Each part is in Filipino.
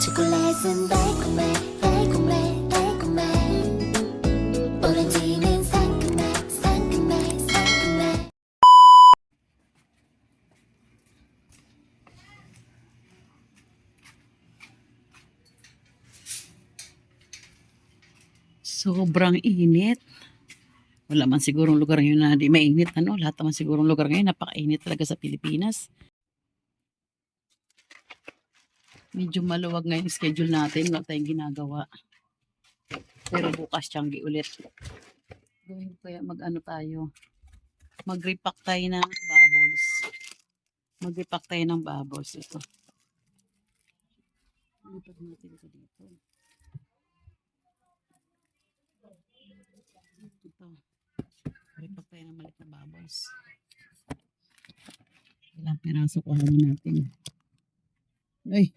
초콜릿은 달콤해 달콤해 달콤해 오렌지는 상큼해 상큼해 상큼해. Sobrang init. Wala man sigurong lugar ngayon na di mainit. Ano? Lahat naman sigurong lugar ngayon napakainit talaga sa Pilipinas. Medyo maluwag ngayon yung schedule natin. Wala tayong ginagawa. Pero bukas Tiangge ulit. Gawin kaya mag-ano tayo. Mag-repack tayo ng bubbles. Mag-repack tayo ng bubbles. Ito. Lipat natin ito dito. Ito. Repack tayo ng maliit na bubbles. Ilang piraso kuhanin natin. Ay,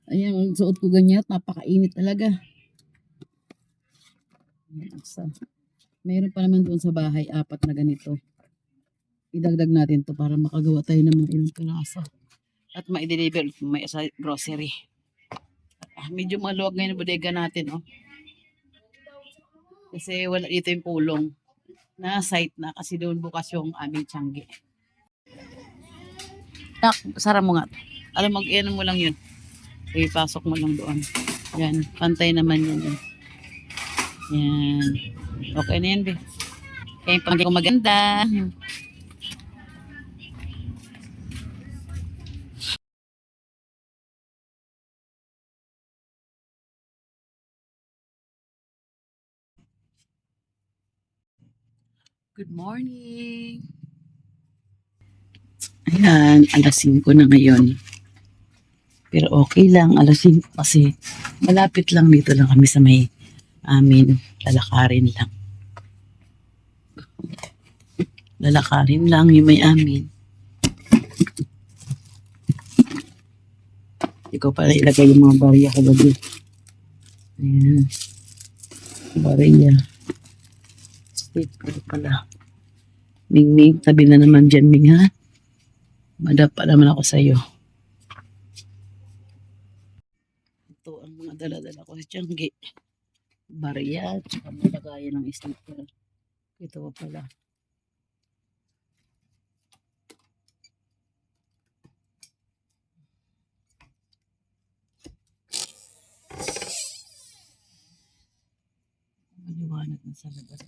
ayan, ang suot ko ganyan. Napakainit talaga. Mayroon pa naman doon sa bahay, 4 na ganito. Idagdag natin to para makagawa tayo ng mga ilang piraso. At ma-deliver may sa grocery. Medyo maluwag ngayon yung bodega natin, oh. Kasi wala dito yung pulong. Na site na kasi doon bukas yung aming Tiangge. Tak, sara mo nga. Alam, mag-iano mo lang yun. Ipasok mo lang doon. Yan, pantay naman yun. Yan. Okay na yan, be. Kaya yung pangkay ko maganda. Good morning. Ayan, alas 5 na ngayon. Pero okay lang, alas 5 kasi malapit lang dito lang kami sa may amin. Lalakarin lang. Lalakarin lang yung may amin. Ikaw pala ilagay yung mga barya ko ba dito. Ayan. Barya. Sticker pala. Ming, tabi na naman dyan, Ming, ha? Madapa naman ako sa'yo. Ito ang mga dala-dala ko sa Tiangge. Barya, tsaka malagayan ng sticker. Ito pala. Maliwanag na sa labas.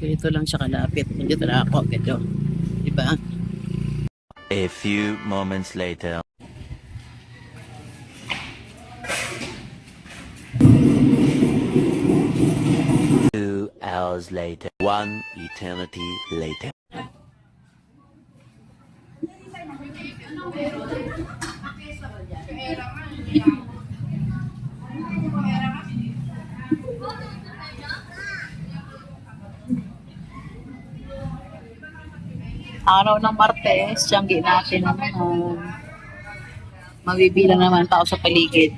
Ganito lang siya kalapit. Nandito na ako. Ganito. Diba? A few moments later. Two hours later. One eternity later. Araw ng Martes, Tiangge natin naman. Mabibilang naman tao sa paligid.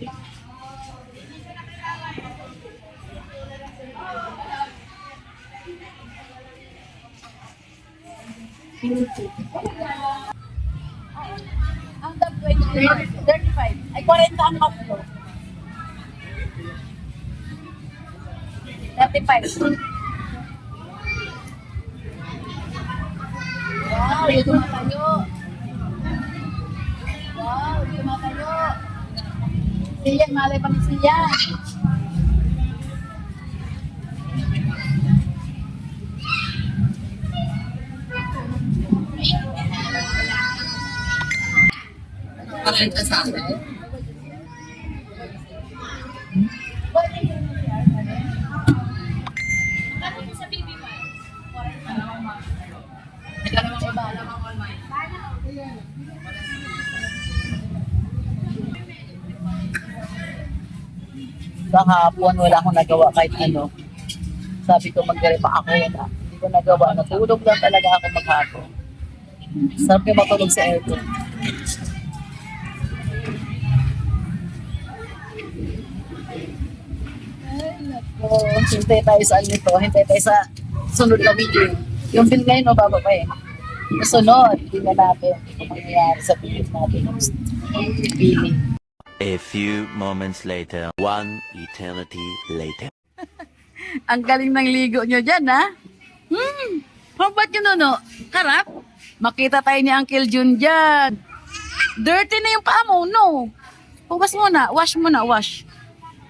Ang top 20, 35. Ay, 40 ang kaplo. 35. Wow, ito matayo. Wow, ito matayo. Siya, malay pa ni siya. Pakita sa akin. Kahapon, wala akong nagawa kahit ano. Sabi ko mag-repack ako, wala. Hindi ko nagawa. Natulog lang talaga ako maghapon. Sarap yung matulog sa aircon. Ay, nako. Hintay tayo sa ano nito. Hintay tayo sa sunod na video. Yung bill ngayon, mababa pa eh. Sunod, tingnan natin kung mangyayari sa bill natin. Pili. A few moments later, one eternity later. Ang galing ng ligo nyo dyan, ha? How about you, Nono? Karap? Makita tayo ni Uncle Jun dyan. Dirty na yung paa mo, no? Hugas muna, wash muna, wash.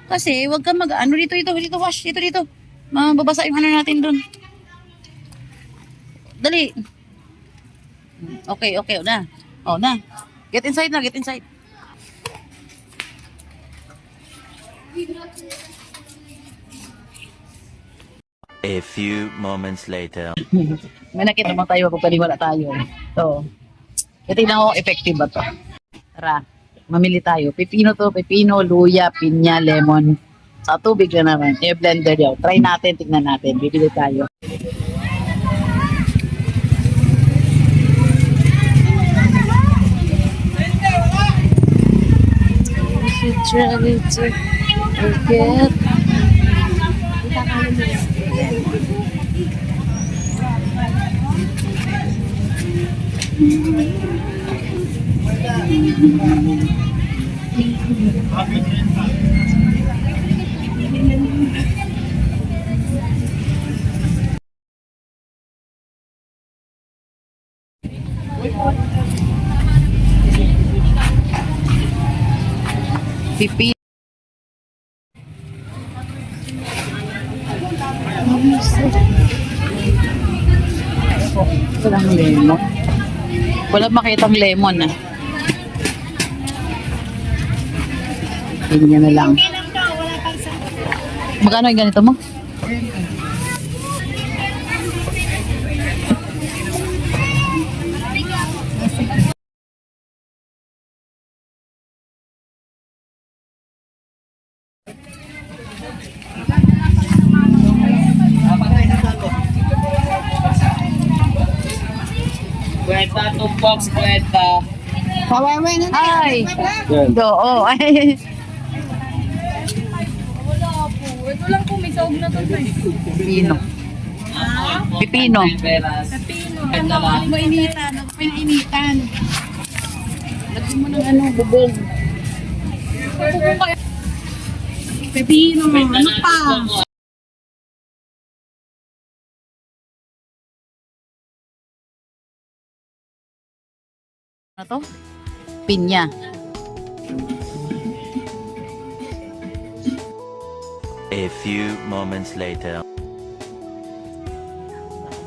Kasi, wag ka ano dito, wash, dito. Mababasa yung ano natin dun. Dali. Okay, na. Oh, na. Get inside na, get inside. A few moments later. May nakita mo tayo kung paniwala tayo. So, tingnan ko effective ba to. Tara, mamili tayo. Pipino to, pipino, luya, pinya, lemon. Sa tubig na naman. I-blender yun. Try natin, tingnan natin. Bibili tayo. Try to forget. Pipi. Walang lemon. Walang makitang lemon, ah. Pinya na lang. Magkano yung ganito mo? Kwenta, 2 box, kwenta. Ay! Oo, ay. Wala po. Ito lang po, may sahog na to. Pipino. Pipino. Peras. Pino. Ano? Mainitan. Ako pinainitan. Lagyan mo ng ano, bubog. Pepino. Ano pa? Ano to? Pinya. A few moments later.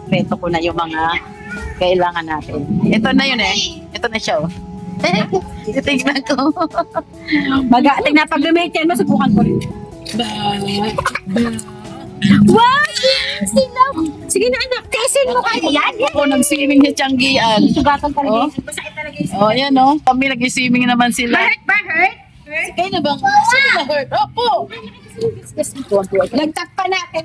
Reto ko na yung mga kailangan natin. Ito na yun eh. Ito na siya oh. Tingnan ko. Magaling na pag gamitin mo, subukan ko rin. Wow! Sila! Sige na anak, tesin mo kaya yan. Ako nag-swimming sa Tianggian. Sugatan Oh. talaga. Masakit talaga yung Oh, yan oh. Kami nag-swimming naman sila. hurt? Kayo na bang? Sino na hurt? Opo! Nagtak pa natin.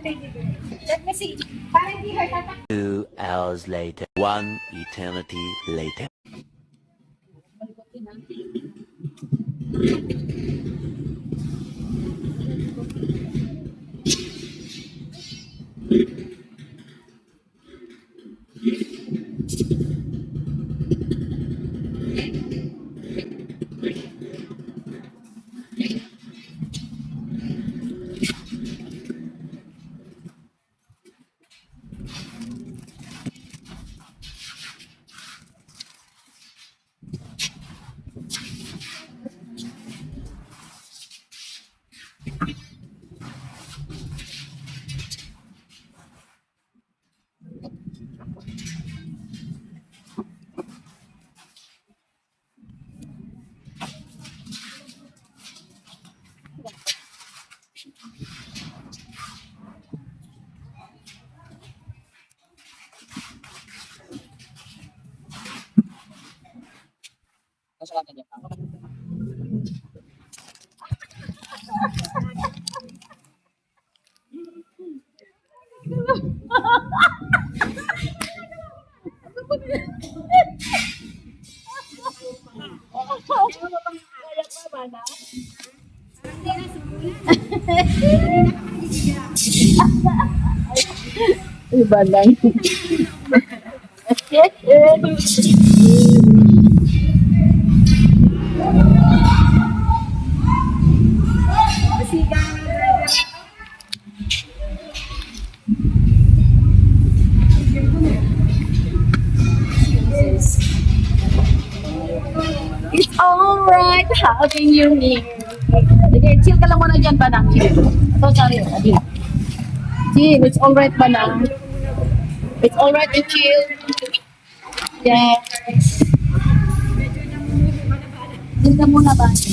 Let me see. Parang di hurt atak. 2 hours later. One eternity later. Iba lang. It's alright having you near. Sige, chill ka lang muna dyan, Banang. Chill. Ito, sorry. Adi. Chill, it's alright, Banang. It's alright to chill. Yeah. Chill ka muna, Bunny.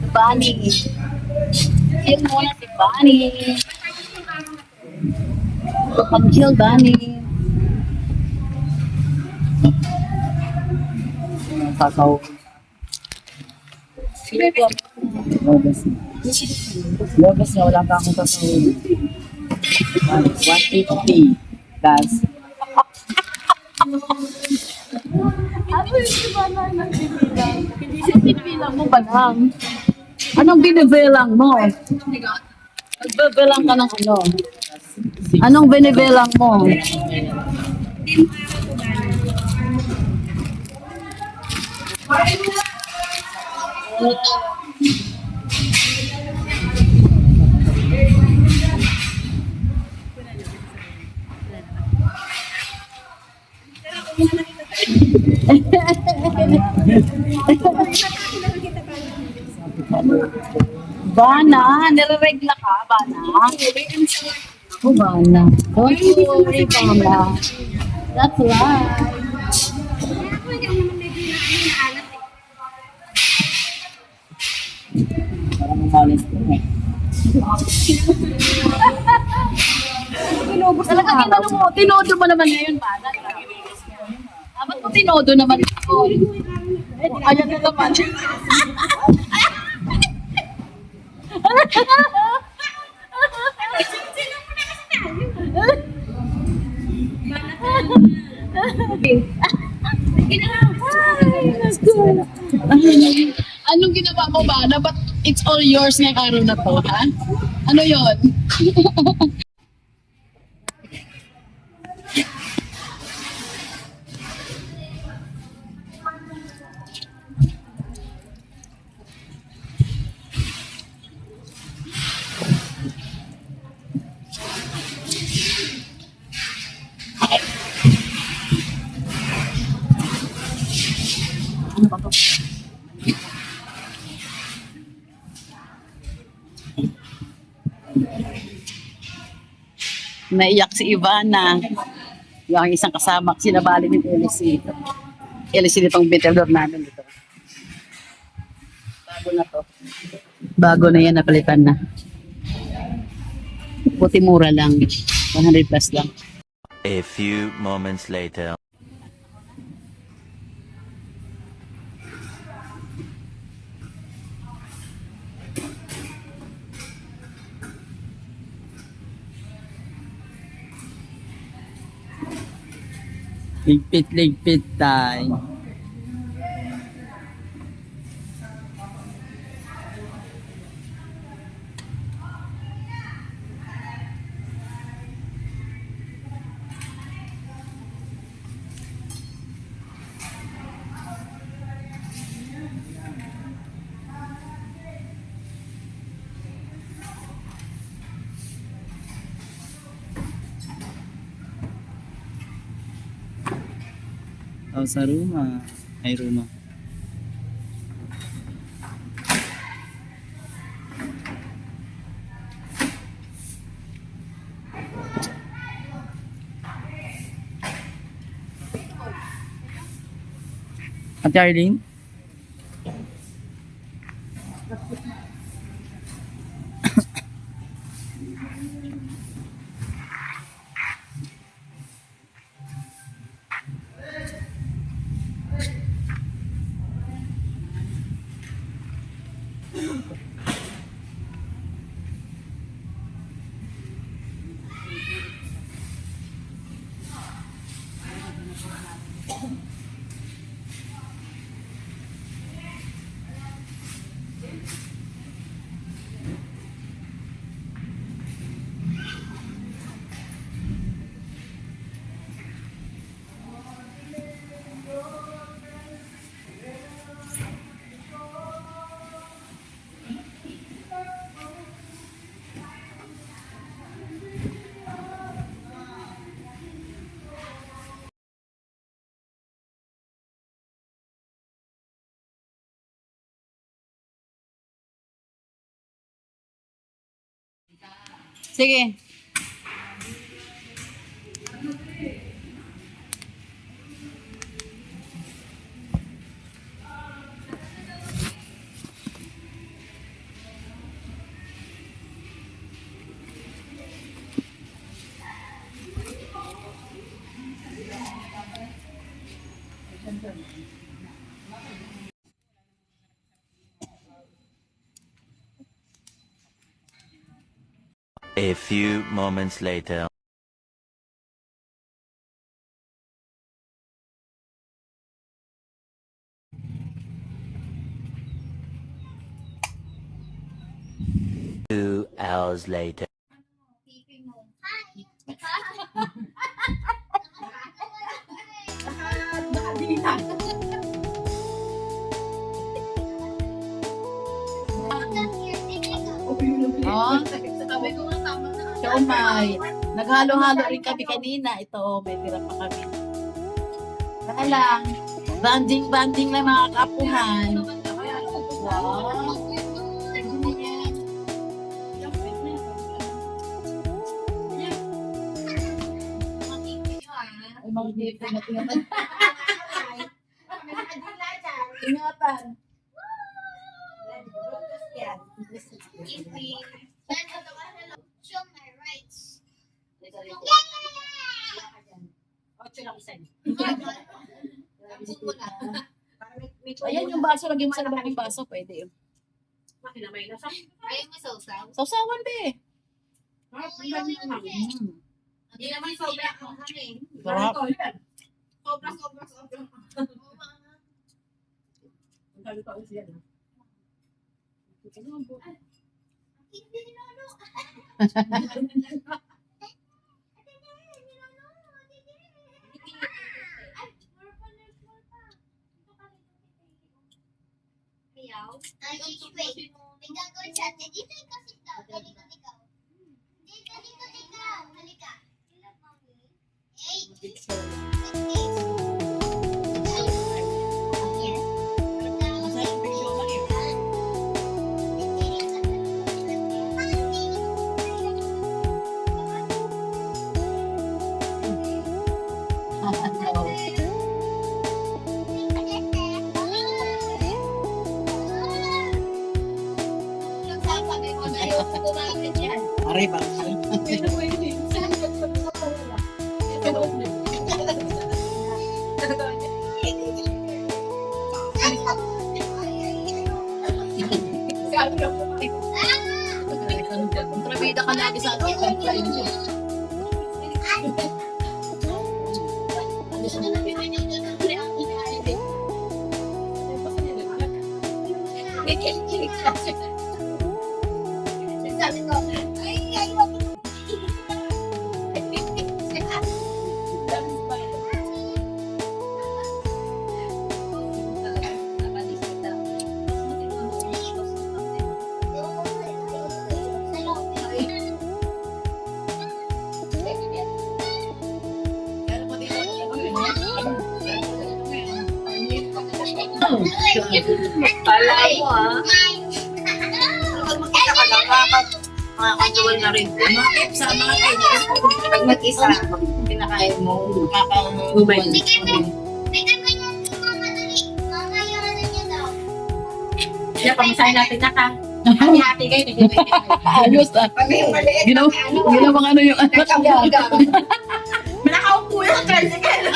Bunny. Chill muna si Bunny. Pag-chill, Bunny. Kakao. Lobos na wala pa akong sasawin. 150. Das. Ano yung ba na nagbibilang? Hindi siya binibilang mo ba lang? Anong binibilang mo? Nagbibilang ka ng ano? Anong binibilang mo? Bana, nire-regla ka, Bana? Oh, Bana. Don't worry, Bana. That's right. Parang malis ko eh. Talaga tinanong mo, tinodo mo naman ngayon, Bana. Dapat mo tinodo naman ito. Ayan na naman. Anong ginawa mo ba? Dapat it's all yours ngayong araw na to, ha? Ano yon? Ano ba to? Naiyak si Ivana. Yung isang kasama, sinabali ng LC. LC nitong vendor namin dito. Bago na to. Bago na yan, napalitan na. Puti mura lang. 100 plus lang. A few moments later. Ligpit tayo. Oh, sa Ruma. Ay, Ruma. Ate Arlene? Sige. A few moments later. Two hours later. Oh, siomay. Naghalo-halo rin kami kanina. Ito, oh, may tira pa kami. Kaya lang, banding-banding lang mga kapuhan. Wow. Ay, mga dito na tingnan. Ingatan. Show my rights. Ayan yung baso. Lagyan mo sa labang yung baso. Pwede yun. Ayaw mo sausaw? Sausawan, be. Hindi naman sobra ang hangin. Sarap. Sobra. Hindi nilolo. Ayaw? Ay, wait. May gagawin siya. Dito ikaw sit down. Talikod ikaw. Dito, talikod ikaw. Halika. Eight. Yes. Aray ba? Kontrabida ka lagi sa atin. Sabi ko, ay, wag. Kala mo makita ka lang makakagawan na rin. Makip sa makip. Pag mag-isa, pinakain mo, makakagubay. Bigyan ko yung mama dali. Mama, yung ano niya daw. Kaya pamasahin natin na ka. Hati-hati kayo, tigil-tigil. Ayos ah. Pag may maliit Ginawang ano yung anak. Nakaupo yung tricycle.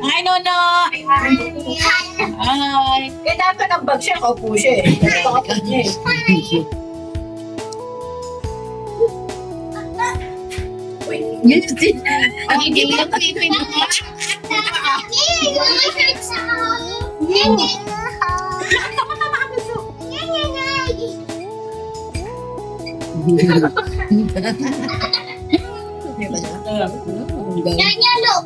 Hi, Nono! Hi! Kaya dapat ang bag siya, kaupo siya eh. Nakaupo niya eh. Yes, hindi ka tipin mo. Yay! Yung shirt sa Kanya look.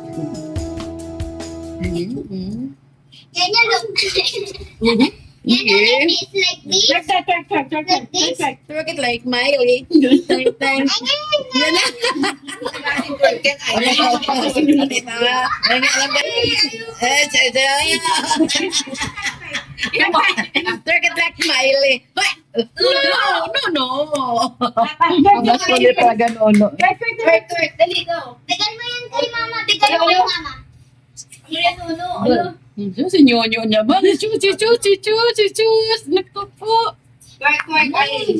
Kanya look. Kanya look like this. Like this. Twerk it like Miley. Thank. Twerk it like Miley. No. Mas kulit talaga, no. Wait, dali, go. Bigyan mo yan kay mama. Bigyan mo kay mama. Ano yan, uno? Si Nyonyo niya ba? Chus. Nagpupo. Twerk, ay.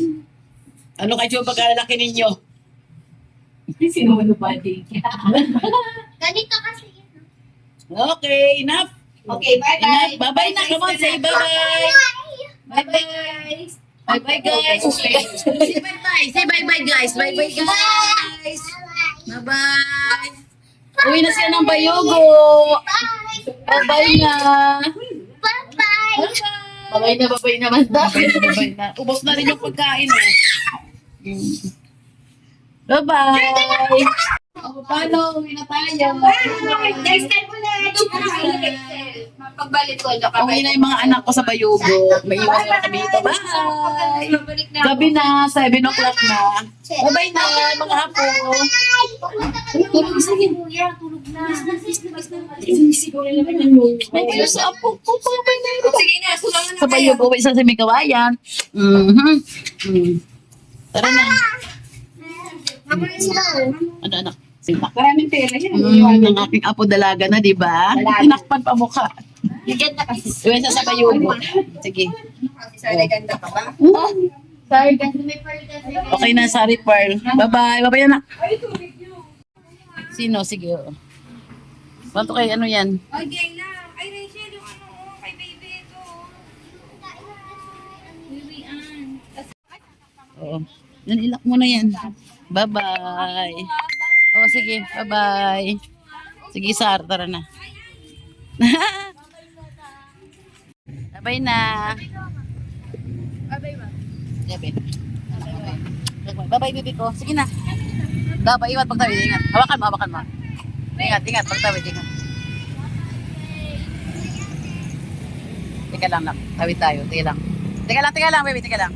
Ano kayo pagkalalaki ninyo? Sino ano ba, di? Ganito kasi yun. Okay, enough. Okay, bye-bye. Enough. Bye-bye na. Come on, say bye-bye. Bye-bye. Bye-bye, guys. Say bye-bye. Say bye-bye, guys. Bye-bye, guys. Bye-bye. Uwi na sila ng Bayogo. Bye-bye na. Bye-bye. Babay naman. Babay na. Ubos na rin yung pagkain eh. Bye-bye. Paano? Uwi na tayo. Next time ulit. Pagbalik ko, Uwi na yung mga anak ko sa Bayogo. May iwan na kami dito. Bye! Gabi na, 7 o'clock na. Bye-bye na, mga apo. Tulog sa kuya, tulog na. Ay, sa apo ko. Bye-bye na. Sige na, sulangan na Sa Bayogo, isa sa may kawayan. Tara na. Ano, anak? Sima. Maraming pera yan. Ang aking apo dalaga na, di ba? Tinakpan pa mukha. Bigyan na kasi. Uwi sa Bayogo. Sige. Sana ganda ka ba? Sorry kasi may pearl kasi. Okay na, sorry, Pearl. Bye-bye. Bye-bye, anak. Sino? Sige. Panto kay ano yan? Okay na. Ay, Rachel, yung ano, kay baby ito. Oo. Yan, ilak mo na yan. Bye-bye. Oh, sige. Bye-bye. Sige, Sar. Tara na. Bye-bye na. Bye-bye, baby ko. Sige na. Bye-bye. Iwan pagtawid. Ingat. Hawakan mo. Ingat. Pagtawid. Ingat. Teka lang, nak. Tawid tayo. Teka lang, baby. Teka lang.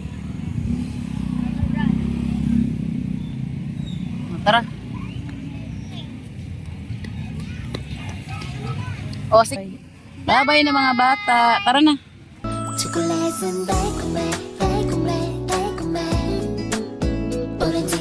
Tara. O, sige. Bye-bye na mga bata. Tara na. 초콜릿은 달콤해 달콤해 달콤해 오렌지